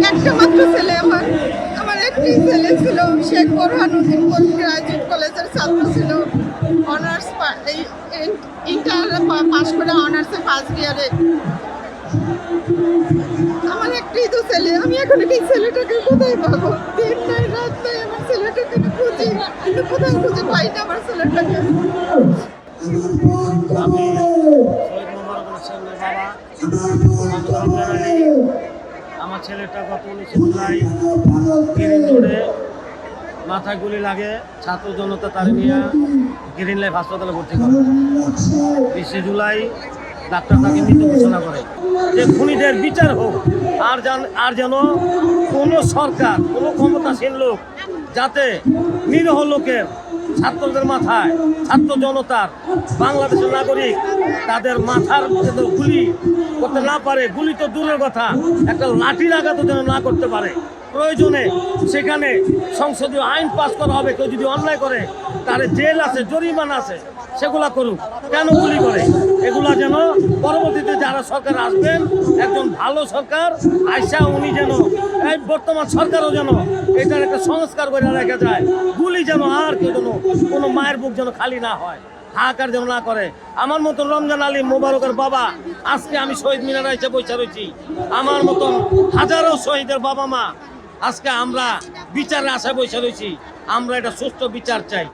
একটা মাত্র ছেলে আমার একটি ছেলে ছিল, শেখ বোরহানুদ্দিন গ্রাজুয়েট কলেজের ছাত্র ছিল। অনার্স ইন্টার পাস করে অনার্সে ফার্স্ট ইয়ারে। আমার একটাই তো ছেলে, আমি এখন এই ছেলেটাকে কোথায় পাবো? দিন নাই রাত নাই আমার ছেলেটাকে খুঁজি, কিন্তু কোথায় খুঁজে পাই না আমার ছেলেটাকে। আমি শহীদ মোবারকুল ছেলের বাবা আমার ছেলেটা গত 19 জুলাই গ্রিন রোডে মাথায় গুলি লাগে, ছাত্র জনতা তার নিয়ে গ্রিন লাইফ হাসপাতালে ভর্তি করে। 20 জুলাই ডাক্তার তাকে মৃত ঘোষণা করে। যে খুনিদের বিচার হোক, আর যেন কোনো সরকার, কোনো ক্ষমতাসীন লোক যাতে নিরীহ লোকের, ছাত্রদের মাথায়, ছাত্র জনতার, বাংলাদেশের নাগরিক তাদের মাথার গুলি করতে না পারে। গুলি তো দূরের কথা, একটা লাঠির আঘাতও যেন না করতে পারে। প্রয়োজনে সেখানে সংসদীয় আইন পাস করা হবে। কেউ যদি অন্যায় করে তার জেল আছে, জরিমানা আছে, সেগুলা করুক। কেন গুলি করে? এগুলা যেন পরবর্তীতে যারা সরকার আসবেন, একজন ভালো সরকার আইসা উনি যেন, এই বর্তমান সরকারও যেন এটার একটা সংস্কার করে রাখা যায়। গুলি যেন আর কেউ যেন, কোনো মায়ের বুক যেন খালি না হয়, হাহাকার যেন না করে। আমার মতন রমজান আলী মোবারকের বাবা, আজকে আমি শহীদ মিনারে এসে বসে রয়েছি। আমার মতন হাজারো শহীদের বাবা মা, আজকে আমরা বিচারের আশায় বসে রয়েছি। আমরা এটা সুষ্ঠু বিচার চাই।